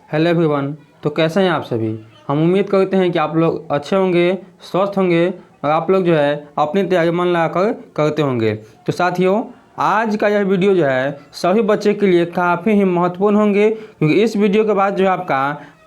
Hello everyone. तो कैसे हैं आप सभी। हम उम्मीद करते हैं कि आप लोग अच्छे होंगे, स्वस्थ होंगे और आप लोग जो है अपनी तैयारी मन लगाकर करते होंगे। तो साथियों, आज का यह वीडियो जो है सभी बच्चे के लिए काफ़ी ही महत्वपूर्ण होंगे, क्योंकि इस वीडियो के बाद जो है आपका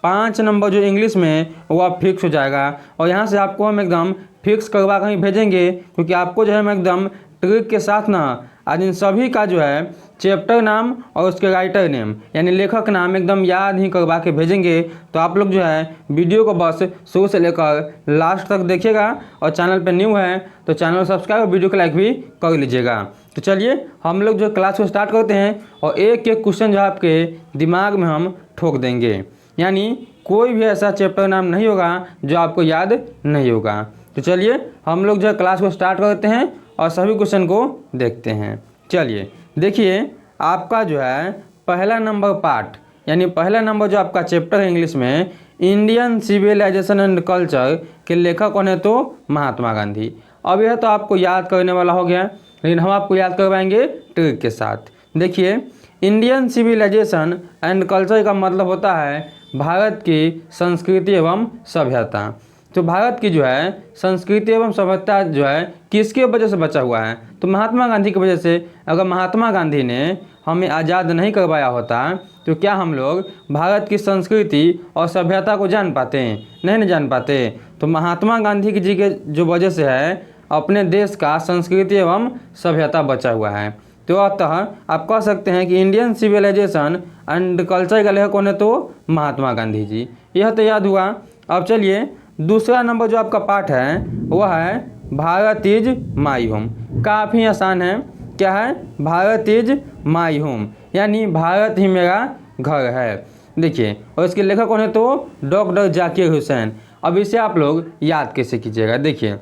5 नंबर जो इंग्लिश में वो आप फिक्स हो जाएगा। और यहाँ से आपको हम एकदम फिक्स करवा कर ही भेजेंगे, क्योंकि आपको जो है हम एकदम ट्रिक के साथ ना आज इन सभी का जो है चैप्टर नाम और उसके राइटर नेम यानी लेखक नाम एकदम याद ही करवा के भेजेंगे। तो आप लोग जो है वीडियो को बस शुरू से लेकर लास्ट तक देखिएगा, और चैनल पे न्यू है तो चैनल को सब्सक्राइब और वीडियो को लाइक भी कर लीजिएगा। तो चलिए हम लोग जो क्लास को स्टार्ट करते हैं, और एक एक क्वेश्चन जो आपके दिमाग में हम ठोक देंगे, यानी कोई भी ऐसा चैप्टर नाम नहीं होगा जो आपको याद नहीं होगा। तो चलिए हम लोग जो है क्लास को स्टार्ट करते हैं और सभी क्वेश्चन को देखते हैं। चलिए देखिए, आपका जो है पहला नंबर पार्ट यानी पहला नंबर जो आपका चैप्टर है इंग्लिश में, इंडियन सिविलाइजेशन एंड कल्चर के लेखक कौन है? तो महात्मा गांधी। अब यह तो आपको याद करने वाला हो गया, लेकिन हम आपको याद करवाएंगे ट्रिक के साथ। देखिए, इंडियन सिविलाइजेशन एंड कल्चर का मतलब होता है भारत की संस्कृति एवं सभ्यता। तो भारत की जो है संस्कृति एवं सभ्यता जो है किसके वजह से बचा हुआ है? तो महात्मा गांधी की वजह से। अगर महात्मा गांधी ने हमें आज़ाद नहीं करवाया होता तो क्या हम लोग भारत की संस्कृति और सभ्यता को जान पाते? नहीं जान पाते। तो महात्मा गांधी जी के जो वजह से है अपने देश का संस्कृति एवं सभ्यता बचा हुआ है। तो अतः आप कह सकते हैं कि इंडियन सिविलाइजेशन एंड कल्चर का लेखक कौन है? तो महात्मा गांधी जी। यह तो याद हुआ। अब चलिए दूसरा नंबर जो आपका पार्ट है वह है भारत इज माई होम। काफ़ी आसान है। क्या है? भारत इज माई होम, यानी भारत ही मेरा घर है। देखिए, और इसके लेखक कौन है? तो डॉक्टर जाकिर हुसैन। अब इसे आप लोग याद कैसे कीजिएगा? देखिए,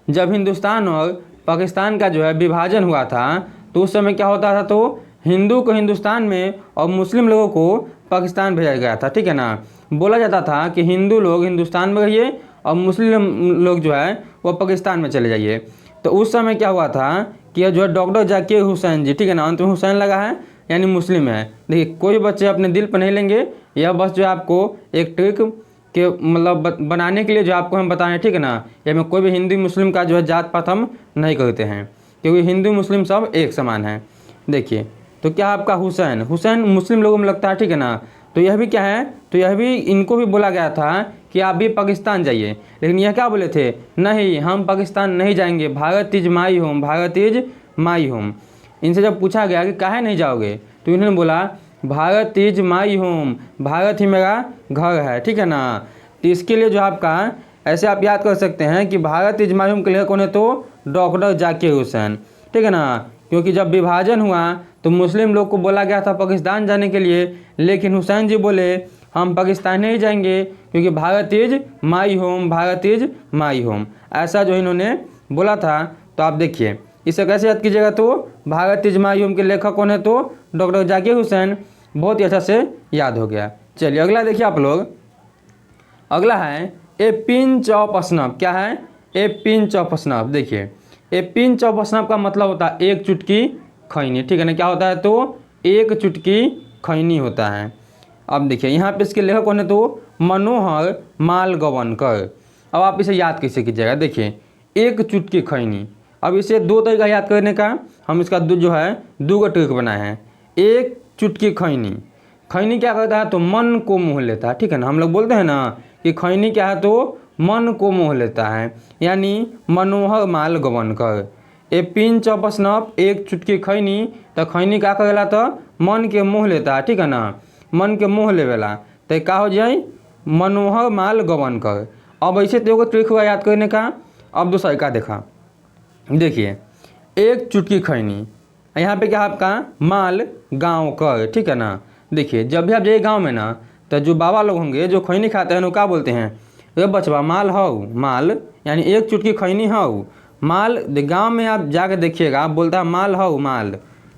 जब हिंदुस्तान और पाकिस्तान का जो है विभाजन हुआ था तो उस समय क्या होता था? तो हिंदू को हिंदुस्तान में और मुस्लिम लोगों को पाकिस्तान भेजा गया था, ठीक है ना। बोला जाता था कि हिंदू लोग हिंदुस्तान में रहिए और मुस्लिम लोग जो है वो पाकिस्तान में चले जाइए। तो उस समय क्या हुआ था कि जो है डॉक्टर जाकिर हुसैन जी, ठीक है ना, अंत में हुसैन लगा है यानी मुस्लिम है। देखिए, कोई बच्चे अपने दिल पर नहीं लेंगे, यह बस जो है आपको एक ट्रिक के मतलब बनाने के लिए जो आपको हम बताएं, ठीक है ना। या में कोई भी हिंदू मुस्लिम का जो है जात पात हम नहीं करते हैं, क्योंकि हिंदू मुस्लिम सब एक समान है। देखिए, तो क्या आपका हुसैन मुस्लिम लोगों में लगता है, ठीक है ना। तो यह भी क्या है? तो यह भी इनको भी बोला गया था कि आप भी पाकिस्तान जाइए, लेकिन यह क्या बोले थे? नहीं, हम पाकिस्तान नहीं जाएंगे, Bharat is my home, Bharat is my home. इनसे जब पूछा गया कि काहे नहीं जाओगे, तो इन्होंने बोला Bharat is my home, Bharat ही मेरा घर है, ठीक है ना। तो इसके लिए जो आपका ऐसे आप याद कर सकते हैं कि भारत इज माई होम के लिए कौन है? तो डॉक्टर जाकिर हुसैन, ठीक है ना। क्योंकि जब विभाजन हुआ तो मुस्लिम लोग को बोला गया था पाकिस्तान जाने के लिए, लेकिन हुसैन जी बोले हम पाकिस्तान नहीं जाएंगे, क्योंकि Bharat is my home, Bharat is my home, ऐसा जो इन्होंने बोला था। तो आप देखिए इसे कैसे याद कीजिएगा? तो भारत इज माई होम के लेखक कौन है? तो डॉक्टर जाकिर हुसैन। बहुत ही अच्छा से याद हो गया। चलिए अगला देखिए आप लोग। अगला है ए पिंच ऑफ स्नफ। क्या है? ए पिंच ऑफ स्नफ। देखिए, ए पिंच ऑफ स्नफ का मतलब होता है एक चुटकी खैनी, ठीक है ना। क्या होता है? तो एक चुटकी खैनी होता है। अब देखिए यहाँ पे इसके लेखक कौन है? तो मनोहर मालगवनकर। अब आप इसे याद कैसे कीजिएगा? देखिए, एक चुटकी खैनी। अब इसे दो तरीका याद करने का, हम इसका जो है दो ट्रिक बनाए हैं। एक चुटकी खैनी, खैनी क्या करता है? तो मन को मोह लेता है, ठीक है ना। हम लोग बोलते हैं ना कि खैनी क्या है? तो मन को मोह लेता है, यानी मनोहर मालगवनकर। ए पिंच ऑफ स्नफ, एक चुटकी खैनी। तो खैनी क्या करेला? तो मन के मोह लेता है, ठीक है ना, मन के मोह लेवेला। तो का हो जाए? मनोहर मालगवनकर। अब ऐसे तो एगो ट्रिक हुआ याद करने का। अब दूसरा का देखा, देखिए, एक चुटकी खैनी, यहाँ पे क्या आपका माल गाँव कर, ठीक है ना। देखिए, जब भी आप जाइए गाँव में ना, तो जो बाबा लोग होंगे जो खैनी खाते हैं वो क्या बोलते हैं? अरे बचवा माल हाउ, माल यानी एक चुटकी खैनी हाउ, माल। गांव में आप जाकर देखिएगा, आप बोलता है माल हाउ, माल,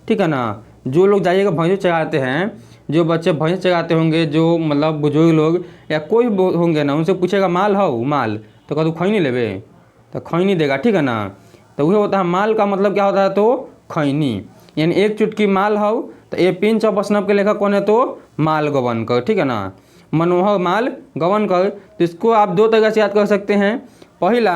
ठीक है ना। जो लोग जाइएगा भैंस चराते हैं, जो बच्चे भैंस चराते होंगे, जो मतलब बुजुर्ग लोग या कोई होंगे ना, उनसे पूछेगा माल हाउ, माल, तो कह तू खैनी लेबे, तो खैनी देगा, ठीक है ना। तो वही होता है माल का मतलब क्या होता है? तो खैनी। यानी एक चुटकी माल हौ, तो ये पिंच ऑफ स्नफ के लेखक कौन है तो माल गवनकर, ठीक है ना, मनोहर माल गवनकर। तो इसको आप दो तरीके से याद कर सकते हैं। पहला,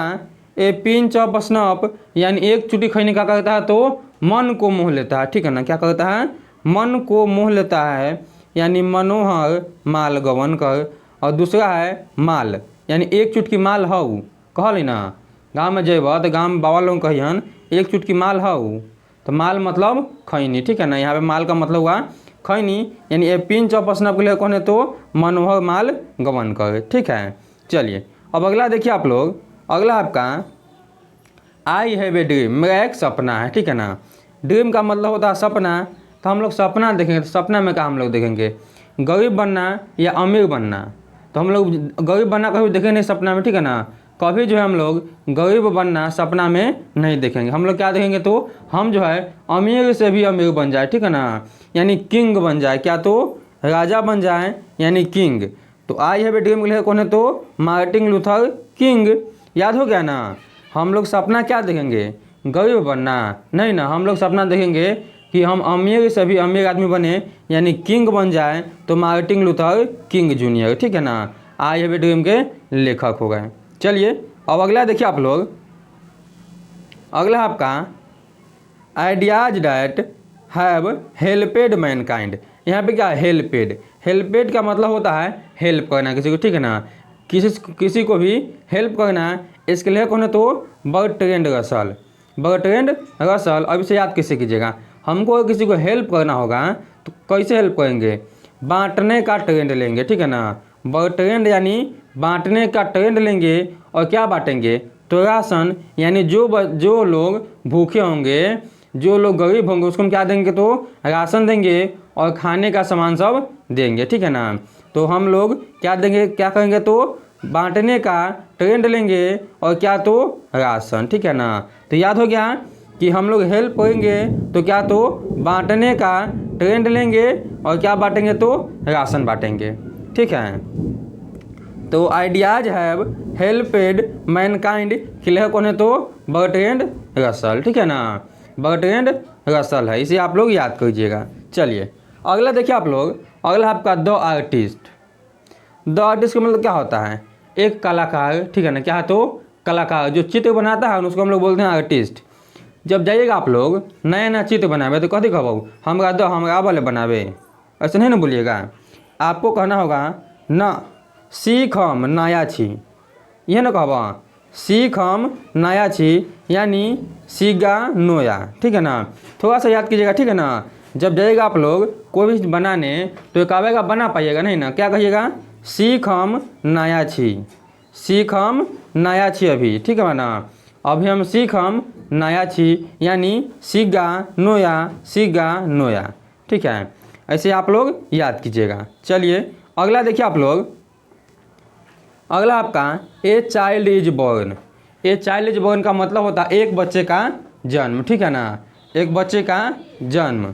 ए पिंच ऑफ स्नफ यानी एक चुटकी खैनी क्या करता है तो मन को मोह लेता है, ठीक है ना, क्या करता है मन को मोह लेता है, यानी मनोहर माल गवनकर। और दूसरा है माल, यानी एक चुटकी माल हऊ, कहल ना गाँव में जेब तो गाँव में बाबा लोग कहियन एक चुटकी माल हऊ, तो माल मतलब खैनी, ठीक है ना, यहाँ पे माल का मतलब हुआ खैनी, यानी ए पिंच ऑफ स्नफ के लिए कौन है तो मनोहर माल गवनकर, ठीक है। चलिए अब अगला देखिए आप लोग, अगला आपका आई हैव ए ड्रीम, मेरा एक सपना है, ठीक है ना। ड्रीम का मतलब होता है सपना, तो हम लोग सपना देखेंगे, तो सपना में क्या हम लोग देखेंगे, गरीब बनना या अमीर बनना। तो हम लोग गरीब बनना कभी देखेंगे नहीं सपना में, ठीक है ना, कभी जो है हम लोग गरीब बनना सपना में नहीं देखेंगे। हम लोग क्या देखेंगे तो हम जो है अमीर से भी अमीर बन जाए, ठीक है ना, यानी किंग बन जाए, क्या तो राजा बन जाए, यानी किंग। तो आई हैव ए ड्रीम के लिए कौन है तो मार्टिन लूथर किंग, याद हो गया ना। हम लोग सपना क्या देखेंगे, गरीब बनना नहीं ना, हम लोग सपना देखेंगे कि हम अमीर से भी अमीर आदमी बने, यानी किंग बन जाए, तो मार्टिन लूथर किंग जूनियर, ठीक है ना, आई हैव ए ड्रीम के लेखक हो गए। चलिए अब अगला देखिए आप लोग, अगला आपका आइडियाज डैट हैव हेल्पेड मैनकाइंड। यहाँ पे क्या है हेल्पेड, हेल्पेड का मतलब होता है हेल्प करना किसी को, ठीक है ना, किसी को भी हेल्प करना। इसके लिए कौन है तो बर्ट्रैंड रसल, बर्ट्रैंड रसल। अब इसे याद कैसे कीजिएगा, हमको किसी को हेल्प करना होगा तो कैसे हेल्प करेंगे, बांटने का ट्रेंड लेंगे, ठीक है ना, बर्ट्रैंड यानी बांटने का ट्रेंड लेंगे और क्या बांटेंगे तो राशन, यानी जो लोग भूखे होंगे, जो लोग गरीब होंगे उसको हम क्या देंगे तो राशन देंगे और खाने का सामान सब देंगे, ठीक है ना। तो हम लोग क्या देंगे, क्या करेंगे तो बांटने का ट्रेंड लेंगे और क्या तो राशन, ठीक है ना। तो याद हो गया कि हम लोग हेल्प करेंगे तो क्या तो बांटने का ट्रेंड लेंगे और क्या बांटेंगे तो राशन बांटेंगे, ठीक है। तो आइडियाज हैव हेल्पेड मैनकाइंड के लिए कौन है तो बर्ट्रैंड रसल, ठीक है ना, बर्ट्रैंड रसल है, इसे आप लोग याद कीजिएगा। चलिए अगला देखिए आप लोग, अगला आपका द आर्टिस्ट। द आर्टिस्ट का मतलब क्या होता है, एक कलाकार, ठीक है ना, क्या है तो कलाकार, जो चित्र बनाता है उसको हम लोग बोलते हैं आर्टिस्ट। जब जाइएगा आप लोग नया नया चित्र बनावे तो कथी कहबो, हमरा वाले बनावे, ऐसे नहीं ना बोलिएगा, आपको कहना होगा न सीख हम नया छी, यह ना कहबा सीख हम नया छी, यानी सीगा नोया, ठीक है ना। थोड़ा सा याद कीजिएगा, ठीक है ना। जब जाइएगा आप लोग कोई भी बनाने तो एक आवेगा बना पाइएगा नहीं ना, क्या कहिएगा सीख हम नया छी, सीख हम नया छी अभी, ठीक है ना, अभी हम सीख हम नया छी, यानी सीगा नोया, ठीक है, ऐसे आप लोग याद कीजिएगा। चलिए अगला देखिए आप लोग, अगला आपका a child is born. A child is born का मतलब होता है एक बच्चे का जन्म, ठीक है ना, एक बच्चे का जन्म।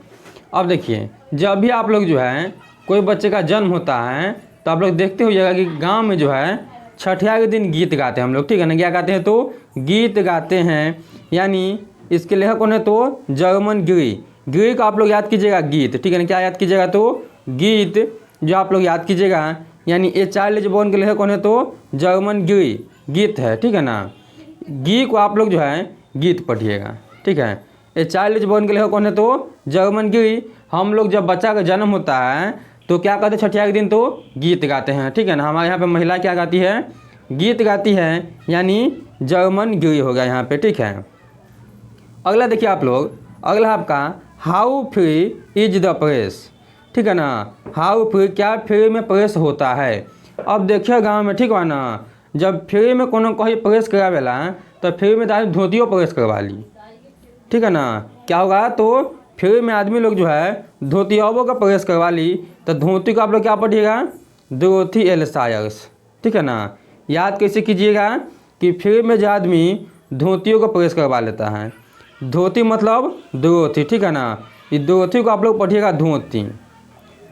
अब देखिए जब भी आप लोग जो है कोई बच्चे का जन्म होता है तो आप लोग देखते होइएगा कि गांव में जो है छठिया के दिन गीत गाते हैं हम लोग, ठीक है ना, क्या गाते हैं तो गीत गाते हैं, यानी इसके लेखक कौन है तो जर्मन गिरी का आप लोग याद कीजिएगा गीत, ठीक है ना, क्या याद कीजिएगा तो गीत, जो आप लोग याद कीजिएगा, यानी ए चाइल्ड इज बॉर्न के लेखक कौन है तो जर्मन गीत है, ठीक है ना, गी को आप लोग जो है गीत पढ़िएगा, ठीक है। ए चाइल्ड इज बॉर्न के लेखक कौन है तो जर्मन हम लोग जब बच्चा का जन्म होता है तो क्या कहते हैं छठिया के दिन तो गीत गाते हैं, ठीक है ना। हमारे यहाँ पे महिला क्या गाती है, गीत गाती है, यानी जर्मन हो गया यहाँ पे, ठीक है। अगला देखिए आप लोग, अगला आपका how free is the press, ठीक है ना, हाउ फ्री क्या फ्री में प्रेस होता है। अब देखिए गांव में, ठीक है ना, जब फ्री में कोनो कहीं प्रेस करावेला तो फ्री में तो धोतियों प्रेस करवा ली, ठीक है ना, क्या होगा तो फ्री में आदमी लोग जो है धोतियाओं का प्रेस करवा ली, तो धोती को आप लोग क्या पढ़िएगा डोरोथी एल सायर्स, ठीक है ना। याद कैसे कीजिएगा कि फ्री में जो आदमी धोतियों को प्रेस करवा लेता है, धोती मतलब डोरोथी, ठीक है ना, इस डोरोथी को आप लोग पढ़िएगा धोती,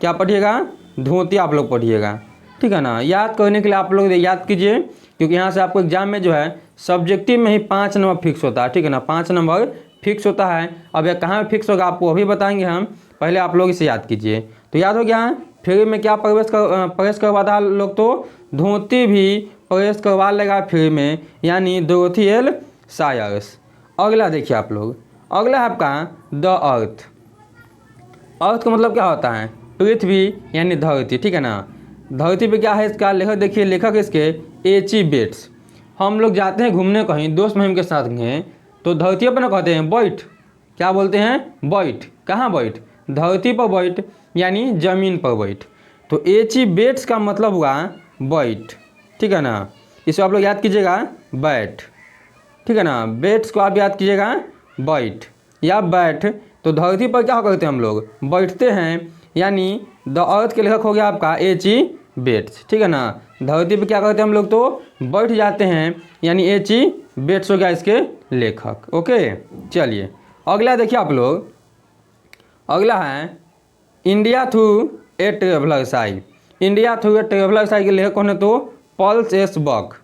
क्या पढ़िएगा धोती आप लोग पढ़िएगा, ठीक है ना। याद करने के लिए आप लोग याद कीजिए, क्योंकि यहाँ से आपको एग्जाम में जो है सब्जेक्टिव में ही 5 नंबर फिक्स होता है, ठीक है ना, 5 नंबर फिक्स होता है। अब यह कहाँ फिक्स होगा आपको अभी बताएंगे हम, पहले आप लोग इसे याद कीजिए। तो याद हो गया, फ्री में क्या प्रवेश करवा था लोग, तो धोती भी प्रवेश करवा लेगा फ्री में, यानी डोरोथी एल सायर्स। अगला देखिए आप लोग, अगला है आपका द अर्थ। अर्थ का मतलब क्या होता है, पृथ्वी यानी धरती, ठीक है ना। धरती पे क्या है इसका लेखक देखिए, लेखक इसके एची बेट्स। हम लोग जाते हैं घूमने कहीं दोस्त महिम के साथ गए, तो धरती पर ना कहते हैं बैठ, क्या बोलते हैं बैठ, कहाँ बैठ, धरती पर बैठ यानी ज़मीन पर बैठ। तो एची बेट्स का मतलब हुआ बैठ, ठीक है ना। इसको आप लोग याद कीजिएगा बैठ, ठीक है ना। बेट्स को आप याद कीजिएगा बैठ या बैठ। तो धरती पर क्या करते हैं हम लोग, बैठते हैं, यानी द अर्थ के लेखक हो गया आपका एची बेट्स, ठीक है ना। धरती पे क्या करते हैं हम लोग, तो बैठ जाते हैं, यानी एची बेट्स हो गया इसके लेखक। ओके, चलिए अगला देखिए आप लोग, अगला है India through a traveller's eye. India through a traveller's eye के लेखक कौन है, तो Pearl S Buck.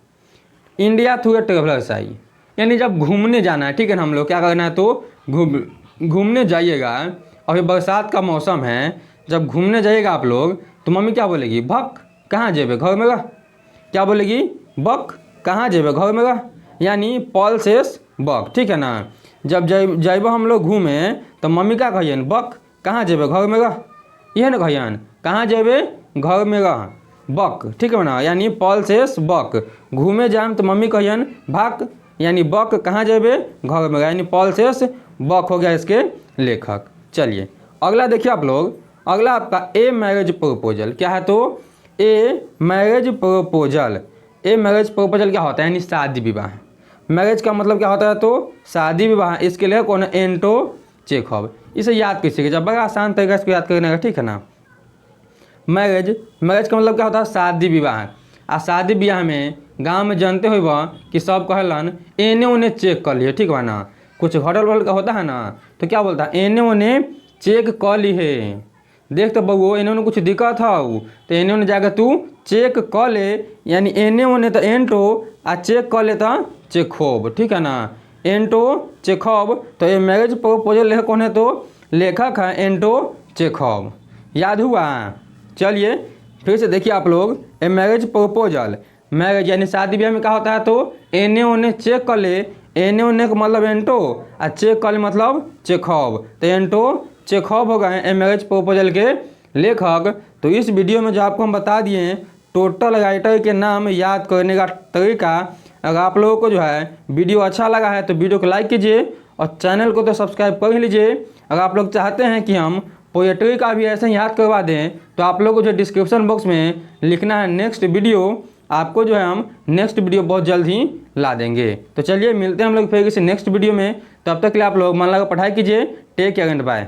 India through a traveller's eye यानी जब घूमने जाना है, ठीक है ना, हम लोग क्या करना है, तो घूमने जाइएगा। अभी बरसात का मौसम है, जब घूमने जाइएगा आप लोग, तो मम्मी क्या बोलेगी, भक कहाँ जेबे घर में रह, क्या बोलेगी, बक कहाँ जेबे घर में रह, यानी पॉल सेस बक, ठीक है ना। जब जब हम लोग घूमे तो मम्मी क्या कहियन, बक कहाँ जेबे घर में रह, यह ना कहियन कहाँ जेबे घर में रह, बक, ठीक है ना, यानी पॉल सेस बक। घूमे जाम तो मम्मी कहियन भक, यानी बक कहाँ जेबे घर में रह, यानी पॉल सेस बक हो गया इसके लेखक। चलिए अगला देखिए आप लोग, अगला आपका ए मैरिज प्रपोजल क्या है, तो a marriage proposal. A marriage proposal क्या होता है, यानी शादी विवाह। मैरिज का मतलब क्या होता है, तो शादी विवाह। इसके लिए कौन है, एंटो चेखव। इसे याद कीजिएगा, जब बड़ा आसान तरीका इसको याद करने का, ठीक है ना। मैरिज का मतलब क्या होता है, शादी विवाह। आ शादी विवाह में गांव में जानते हो वह कि सब कहलन एने ओने चेक कर लिए, ठीक है ना। कुछ होटल वोटल का होता है ना, तो क्या बोलता है, एने ओने चेक कर ली है, देख तो बउओ एने ओने कुछ दिक्कत हो तो एने ओने जाकर तू चेक कर ले, यानी एने ओने तो एंटो आ चेक कर ले तो चेखोब, ठीक है ना। एंटो चेखोब। तो ये मैरिज प्रपोजल लेखक कौन है, तो लेखक है एंटो चेखोब। याद हुआ। चलिए फिर से देखिए आप लोग, ए मैरिज प्रपोजल। मैरिज यानी शादी ब्याह में क्या होता है, तो एने ओने चेक कर ले, एने ओने का मतलब एंटो आ चेक कर ले मतलब चेखोब। तो एंटो चेखोब हो गए ए मैरिज प्रपोजल के लेखक। तो इस वीडियो में जो आपको हम बता दिए टोटल राइटर के नाम याद करने का तरीका, अगर आप लोगों को जो है वीडियो अच्छा लगा है तो वीडियो को लाइक कीजिए और चैनल को तो सब्सक्राइब कर ही लीजिए। अगर आप लोग चाहते हैं कि हम पोएट्री का भी ऐसे ही याद करवा दें तो आप लोगों को जो डिस्क्रिप्शन बॉक्स में लिखना है नेक्स्ट वीडियो, आपको जो है हम नेक्स्ट वीडियो बहुत जल्द ही ला देंगे। तो चलिए मिलते हैं हम लोग फिर किसी नेक्स्ट वीडियो में, तब तक के लिए आप लोग मन लगा पढ़ाई कीजिए। Take care and bye.